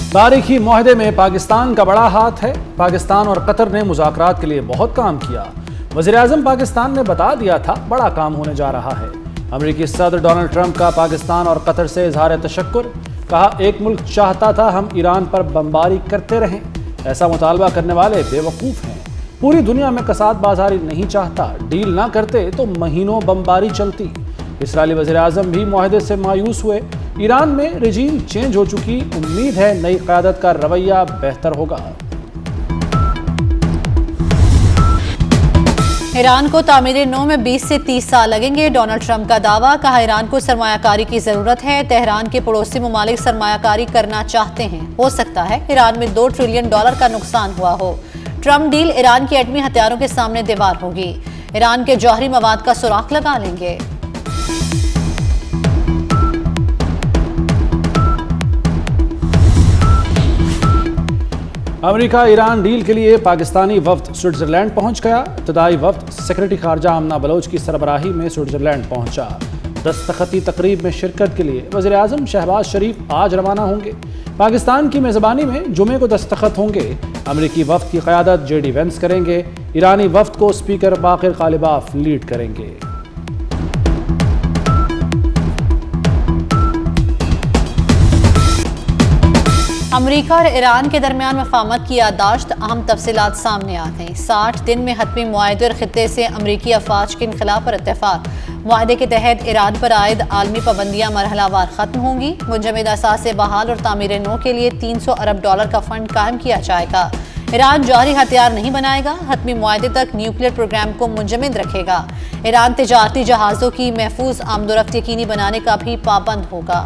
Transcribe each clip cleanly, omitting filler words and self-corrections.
तारीखी मुआहदे में पाकिस्तान का बड़ा हाथ है। पाकिस्तान और कतर ने मुज़ाकरात के लिए बहुत काम किया। वज़ीर-ए-आज़म पाकिस्तान ने बता दिया था बड़ा काम होने जा रहा है। अमेरिकी सदर डोनाल्ड ट्रंप का पाकिस्तान और कतर से इज़हार तशक्कुर। कहा, एक मुल्क चाहता था हम ईरान पर बमबारी करते रहें। ऐसा मुतालबा करने वाले बेवकूफ़ हैं। पूरी दुनिया में कसाद बाजारी नहीं चाहता। डील ना करते तो महीनों बमबारी चलती। इसराइली वज़ीर-ए-आज़म भी मुआहदे से मायूस हुए। ईरान में रजीम चेंज हो चुकी, उम्मीद है नई क़यादत का रवैया बेहतर होगा। ईरान को तामीर-ए-नौ में 20 से 30 साल लगेंगे। डोनाल्ड ट्रंप का दावा। कहा, ईरान को सरमायाकारी की जरूरत है। तेहरान के पड़ोसी ममालिक सरमायाकारी करना चाहते हैं। हो सकता है ईरान में $2 ट्रिलियन का नुकसान हुआ हो। ट्रंप डील ईरान के एटमी हथियारों के सामने दीवार होगी। ईरान के जौहरी मवाद का सुराख लगा लेंगे। अमेरिका ईरान डील के लिए पाकिस्तानी वफ्द स्विट्जरलैंड पहुंच गया। इब्तदाई वफ्द सेक्रेटरी खारजा आमना बलोच की सरबराही में स्विट्जरलैंड पहुंचा। दस्तखती तकरीब में शिरकत के लिए वज़ीर-ए-आज़म शहबाज शरीफ आज रवाना होंगे। पाकिस्तान की मेज़बानी में जुमे को दस्तखत होंगे। अमेरिकी वफ्द की क़यादत JD वेंस करेंगे। ईरानी वफ्द को स्पीकर बाक़िर ग़ालिबाफ लीड करेंगे। अमेरिका और ईरान के दरमियान मफाहमत की याददाश्त। अहम तफसीलात सामने आ गई। 60 दिन में हतमी मुआहदे और खित्ते से अमरीकी अफवाज के इनखला पर इत्तेफाक। मुआहदे के तहत ईरान पर आयद आलमी पाबंदियां मरहलावार खत्म होंगी। मुंजमद असासे बहाल और तामीर-ए-नौ के लिए $300 अरब का फंड कायम किया जाएगा। ईरान जौहरी हथियार नहीं बनाएगा। हतमी मुआहदे तक न्यूक्लियर प्रोग्राम को मुंजमद रखेगा। ईरान तिजारती जहाज़ों की महफूज आमदोरफ्त यकीनी बनाने का भी पाबंद होगा।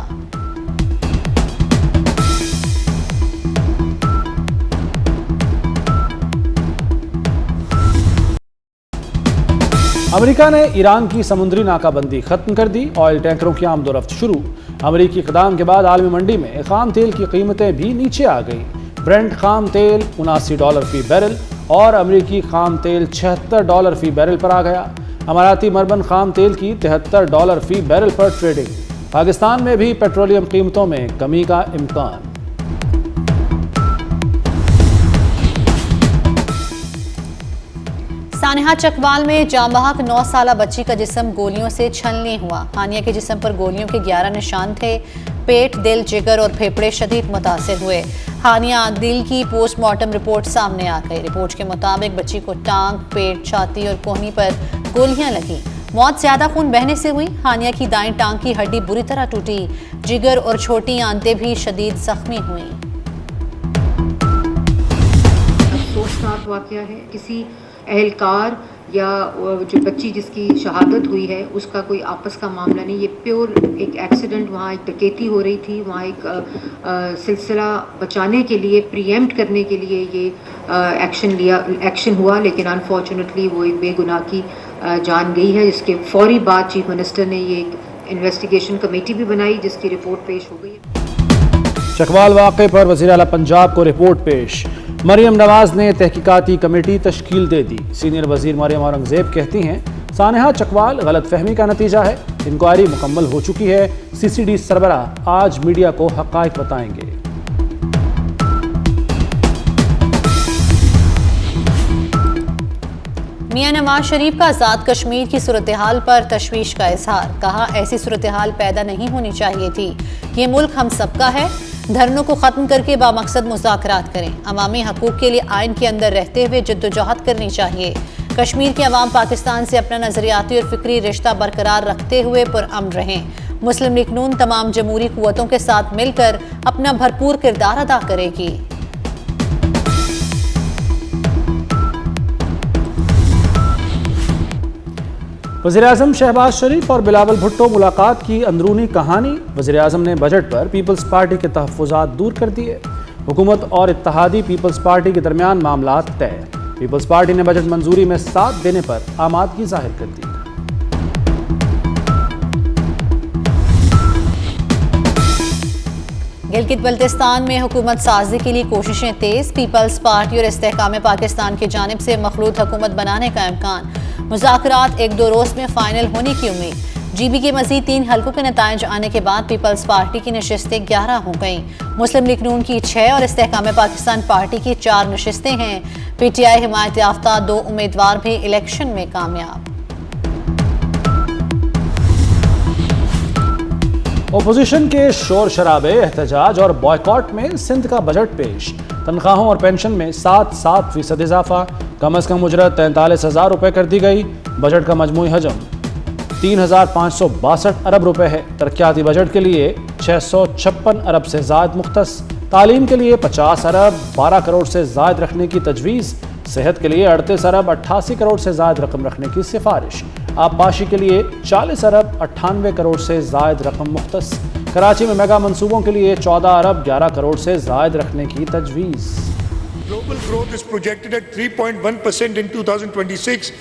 अमेरिका ने ईरान की समुद्री नाकाबंदी खत्म कर दी। ऑयल टैंकरों की आमदोरफ्त शुरू। अमेरिकी इक़दाम के बाद आलमी मंडी में खाम तेल की कीमतें भी नीचे आ गईं। ब्रेंट खाम तेल $79 फी बैरल और अमेरिकी खाम तेल $76 फी बैरल पर आ गया। अमाराती मरबन खाम तेल की $73 फी बैरल पर ट्रेडिंग। पाकिस्तान में भी पेट्रोलियम कीमतों में कमी का इम्कान। सानेहा चकवाल में जांबहक 9 साला बच्ची का जिस्म गोलियों से छलनी हुआ। हानिया के जिस्म पर गोलियों के 11 निशान थे। पेट, दिल, जिगर और फेफड़े शदीद मुतासिर हुए। हानिया दिल की पोस्टमार्टम रिपोर्ट सामने आ गई। रिपोर्ट के मुताबिक बच्ची को टांग, पेट, छाती और कोहनी पर गोलियां लगी। मौत ज्यादा खून बहने से हुई। हानिया की दाएं टांग की हड्डी बुरी तरह टूटी। जिगर और छोटी आंतें भी शदीद जख्मी हुई। अफसोसनाक वाक़या है। किसी एहलकार या जो बच्ची जिसकी शहादत हुई है उसका कोई आपस का मामला नहीं। ये प्योर एक एक्सीडेंट। वहाँ एक डकैती हो रही थी। वहाँ एक सिलसिला बचाने के लिए, प्रीएम्प्ट करने के लिए ये एक्शन हुआ। लेकिन अनफॉर्चुनेटली वो एक बेगुनाह की जान गई है। जिसके फौरी बाद चीफ मिनिस्टर ने ये एक इन्वेस्टिगेशन कमेटी भी बनाई जिसकी रिपोर्ट पेश हो गई। चकवाल वाक़े पर वज़ीर आला पंजाब को रिपोर्ट पेश। मरियम नवाज ने तहकीकाती कमेटी तश्कील दे दी। सीनियर वजीर मरियम औरंगजेब कहती हैं, सानेहा चकवाल गलत फहमी का नतीजा है। इंक्वायरी मुकम्मल हो चुकी है। CCD सरबराह आज मीडिया को हक़ाइक़ बताएंगे। मियां नवाज शरीफ का आज़ाद कश्मीर की सूरत हाल पर तशवीश का इजहार। कहा, ऐसी सूरत हाल पैदा नहीं होनी चाहिए थी। ये मुल्क हम सबका है। धरनों को ख़त्म करके बामकसद मुज़ाकरात करें। अवामी हकूक़ के लिए आइन के अंदर रहते हुए जद्दोजहद करनी चाहिए। कश्मीर के अवाम पाकिस्तान से अपना नज़रियाती और फ़िक्री रिश्ता बरकरार रखते हुए पुरअमन रहें। मुस्लिम लीग नून तमाम जमहूरी क़ुव्वतों के साथ मिलकर अपना भरपूर किरदार अदा करेगी। वज़ीर-ए-आज़म शहबाज शरीफ और बिलावल भुट्टो मुलाकात की अंदरूनी कहानी। वज़ीर-ए-आज़म ने बजट पर पीपल्स पार्टी के तहफ़्फ़ुज़ात दूर कर दिए। हुकूमत और इत्तेहादी पीपल्स पार्टी के दरमियान मामलात तय। पीपल्स पार्टी ने बजट मंजूरी में साथ देने पर आमादगी जाहिर कर दी। गिलगित बल्तिस्तान में हुकूमत साजी के लिए कोशिशें तेज। पीपल्स पार्टी और इस्तेहकाम पाकिस्तान की जानिब से मखलूत हुकूमत बनाने का इम्कान। मुज़ाकरात 1-2 रोज़ में फाइनल होने की उम्मीद। GB के मजीद 3 हलकों के नताइज आने के बाद पीपल्स पार्टी की नशिस्तें 11 हो गईं। मुस्लिम लीग नून की 6 और इस्तेहकाम पाकिस्तान पार्टी की 4 नशिस्तें हैं। PTI हिमायत याफ्ता 2 उम्मीदवार भी इलेक्शन में कामयाब। ओपोजिशन के शोर शराबे, एहतजाज और बॉयकॉट में सिंध का बजट पेश। तनख्वाहों और पेंशन में 7% इजाफा, कम अज कम उजरत 43,000 रुपये कर दी गई। बजट का मजमूई हजम 3,562 अरब रुपए है। तरक्याती बजट के लिए 656 अरब से ज़ायद मुख्तस। तालीम के लिए 50 अरब 12 करोड़ से ज़ायद रखने की तजवीज़। सेहत के लिए 38 अरब 88 करोड़ से ज़ायद रकम रखने की सिफारिश। आबपाशी के लिए 40 अरब 98 करोड़ से ज़ायद रकम मुख्तस। कराची में मेगा मंसूबों के लिए 14 अरब 11 करोड़ से ज़ायद रखने की तजवीज़। Global growth is projected at 3.1% in 2026.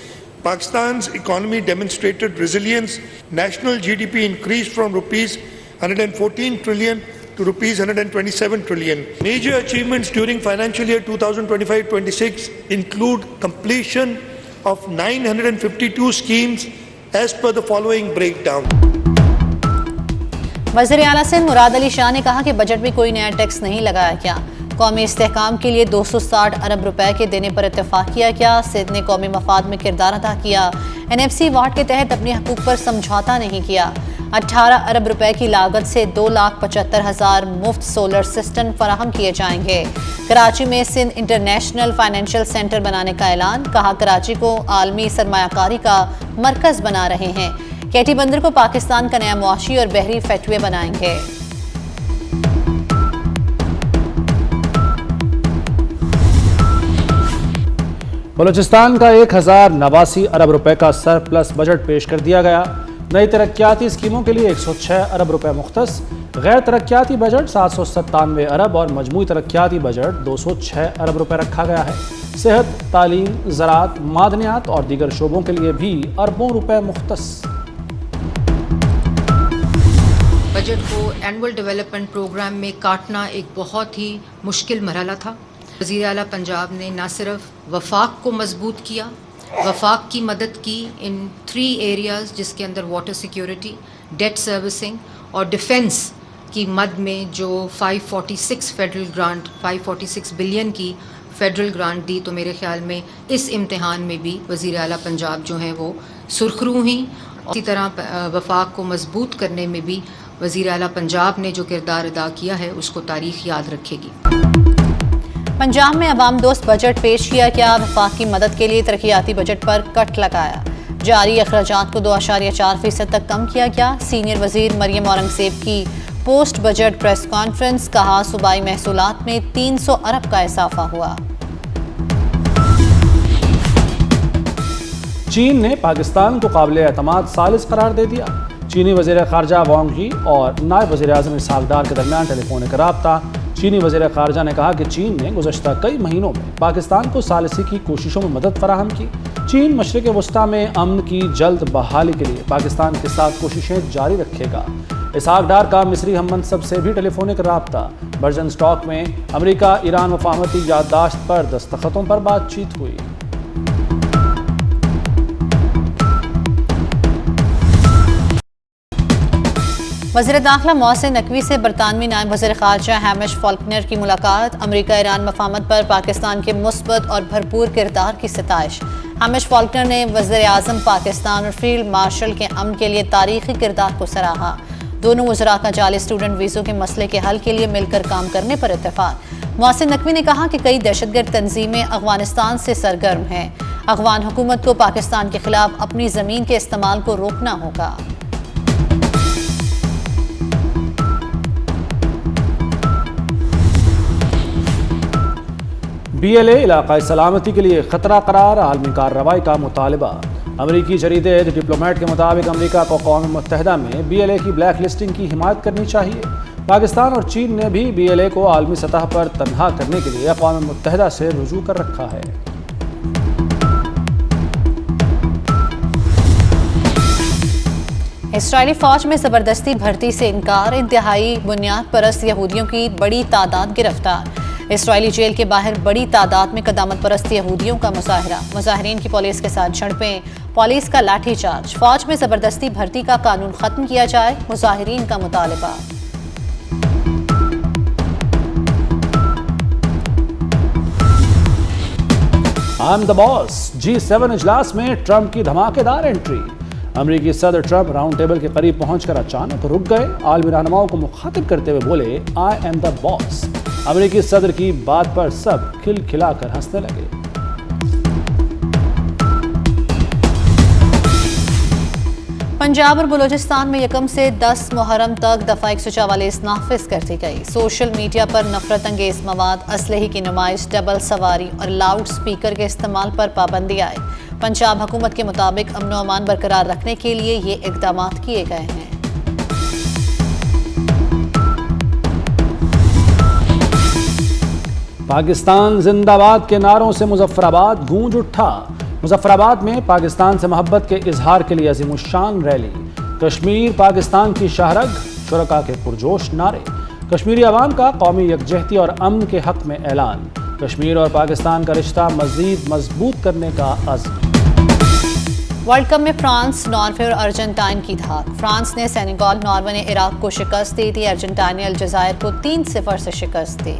Pakistan's economy demonstrated resilience. National GDP increased from rupees 114 trillion to rupees 127 trillion. Major achievements during financial year 2025-26 include completion of 952 schemes as per the following breakdown. वज़ीर आला सिंध मुराद अली शाह ने कहा कि budget में कोई नया tax नहीं लगाया गया। कौमी इस्तेहकाम के लिए 260 अरब रुपए के देने पर इत्तेफाक किया गया। सिंध ने कौमी मफाद में किरदार अदा किया। NFC वार्ड के तहत अपने हकूक पर समझौता नहीं किया। 18 अरब रुपए की लागत से 2,75,000 मुफ्त सोलर सिस्टम फराहम किए जाएंगे। कराची में सिंध इंटरनेशनल फाइनेंशियल सेंटर बनाने का ऐलान। कहा कराची को आलमी सरमायाकारी का मरकज बना रहे हैं। KT बंदर को पाकिस्तान का नया मुआशी और बहरी फेटवे बनाएंगे। बलूचिस्तान का 1,089 अरब रुपए का सरप्लस बजट पेश कर दिया गया। नई तरक्याती स्कीमों के लिए 106 अरब रुपए मुख्तस। गैर तरक्याती बजट 797 अरब और मजमूई तरक्याती बजट 206 अरब रुपए रखा गया है। सेहत, तालीम, ज़राअत, मादनियात और दीगर शोबों के लिए भी अरबों रुपए मुख्तस। बजट को एनुअल डेवलपमेंट प्रोग्राम में काटना एक बहुत ही मुश्किल मरहला था। वज़ीर आला पंजाब ने न सिर्फ वफाक को मजबूत किया, वफाक की मदद की इन 3 एरियाज़ जिसके अंदर वाटर सिक्योरिटी, डेट सर्विसिंग और डिफेंस की मद में जो 546 फेडरल ग्रांट 546 बिलियन की फेडरल ग्रांट दी। तो मेरे ख्याल में इस इम्तिहान में भी वज़ीर आला पंजाब जो हैं वो सुरखरू हैं। इसी तरह वफाक को मजबूत करने में भी वज़ीर आला पंजाब ने जो किरदार अदा किया है उसको तारीख़ याद रखेगी। पंजाब में अवाम दोस्त बजट पेश किया गया। वफाक की मदद के लिए तरक्याती बजट पर कट लगाया। जारी अखराजात को 2.4% तक कम किया गया। सीनियर वजीर मरियम औरंगजेब की पोस्ट बजट प्रेस कॉन्फ्रेंस। कहा सूबाई महसूलात में 300 अरब का इजाफा हुआ। चीन ने पाकिस्तान को काबिल एतमाद सालिस करार दे दिया। चीनी वज़ीर ख़ारजा वांग यी और नायब वज़ीर आज़म इसहाक डार के दरमियान टेलीफोनिक रब्ता। चीनी वज़ीर ख़ारजा ने कहा कि चीन ने गुज़श्ता कई महीनों में पाकिस्तान को सालिसी की कोशिशों में मदद फराहम की। चीन मशरिक़ वस्ता में अमन की जल्द बहाली के लिए पाकिस्तान के साथ कोशिशें जारी रखेगा। इसहाक डार का मिस्री हममनसब से भी टेलीफोनिक रब्ता। बर्जन स्टॉक में अमरीका ईरान मफाहमती याददाश्त पर दस्तखतों पर बातचीत हुई। वज़ीर दाखिला मोहसिन नकवी से बरतानवी नायब वज़ीर ख़ारजा हैमिश फॉल्कनर की मुलाकात। अमरीका ईरान मफाहमत पर पाकिस्तान के मुस्बत और भरपूर किरदार की सिताइश। हैमिश फॉल्कनर ने वज़ीर आज़म पाकिस्तान और फील्ड मार्शल के अमन के लिए तारीख़ी किरदार को सराहा। दोनों वज़रा का जाली स्टूडेंट वीज़ों के मसले के हल के लिए मिलकर काम करने पर इत्तेफाक। मोहसिन नकवी ने कहा कि कई दहशतगर्द तंजीमें अफ़गानिस्तान से सरगर्म हैं। अफ़गान हुकूमत को पाकिस्तान के खिलाफ अपनी ज़मीन के इस्तेमाल को रोकना होगा। BLA इलाक़ाई सलामती के लिए ख़तरा करार। आलमी कार्रवाई का मुतालबा। अमरीकी जरीदे द डिप्लोमेट के मुताबिक अमरीका को अक़वाम मुत्तहिदा में BLA की ब्लैक लिस्टिंग की हिमायत करनी चाहिए। पाकिस्तान और चीन ने भी BLA को आलमी सतह पर तनहा करने के लिए अक़वाम मुत्तहिदा से रुजू कर रखा है। इसराइली फ़ौज में ज़बरदस्ती भर्ती से इनकार। इंतहाई बुनियाद परस्त यहूदियों की बड़ी तादाद गिरफ्तार। इसराइली जेल के बाहर बड़ी तादाद में कदामत परस्त यहूदियों का मुजाहरा, मुजाहिरीन की पुलिस के साथ झड़पें, पुलिस का लाठीचार्ज, फौज में जबरदस्ती भर्ती का कानून खत्म किया जाए, मुजाहिरीन का मुतालबा। I am the boss, G7 इजलास में ट्रंप की धमाकेदार एंट्री। अमेरिकी सदर ट्रंप राउंड टेबल के करीब पहुंचकर अचानक रुक गए। आलमी रहनुमाओं को मुखातिब करते हुए बोले, आई एम द बॉस। अमेरिकी सदर की बात पर सब खिलखिलाकर हंसने लगे। पंजाब और बलूचिस्तान में 1 से 10 मुहर्रम तक दफा 144 नाफिज कर दी गई। सोशल मीडिया पर नफरत अंगेज मवाद, असलहे की नुमाइश, डबल सवारी और लाउड स्पीकर के इस्तेमाल पर पाबंदी आई। पंजाब हुकूमत के मुताबिक अमन व अमान बरकरार रखने के लिए ये इकदाम किए गए हैं। पाकिस्तान जिंदाबाद के नारों से मुजफ्फराबाद गूंज उठा। मुजफ्फराबाद में पाकिस्तान से मोहब्बत के इजहार के लिए अजीमुशान रैली। कश्मीर पाकिस्तान की शाहरग, शुरका के पुरजोश नारे। कश्मीरी अवाम का कौमी यकजहती और अमन के हक में ऐलान। कश्मीर और पाकिस्तान का रिश्ता मजीद मजबूत करने का अज़्म। वर्ल्ड कप में फ्रांस, नॉर्वे और अर्जेंटाइन की धाक। फ्रांस ने सेनेगल, नॉर्वे ने इराक को शिकस्त दी थी। अर्जेंटाइन ने अलजायर को 3-0 से शिकस्त दी।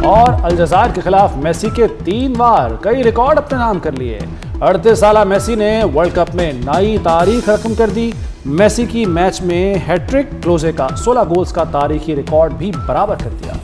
और अलजायर के खिलाफ मेसी के 3 वार, कई रिकॉर्ड अपने नाम कर लिए। 38 साला मेसी ने वर्ल्ड कप में नई तारीख रकम कर दी। मेसी की मैच में हैट्रिक, क्लोजे का 16 गोल्स का तारीखी रिकॉर्ड भी बराबर कर दिया।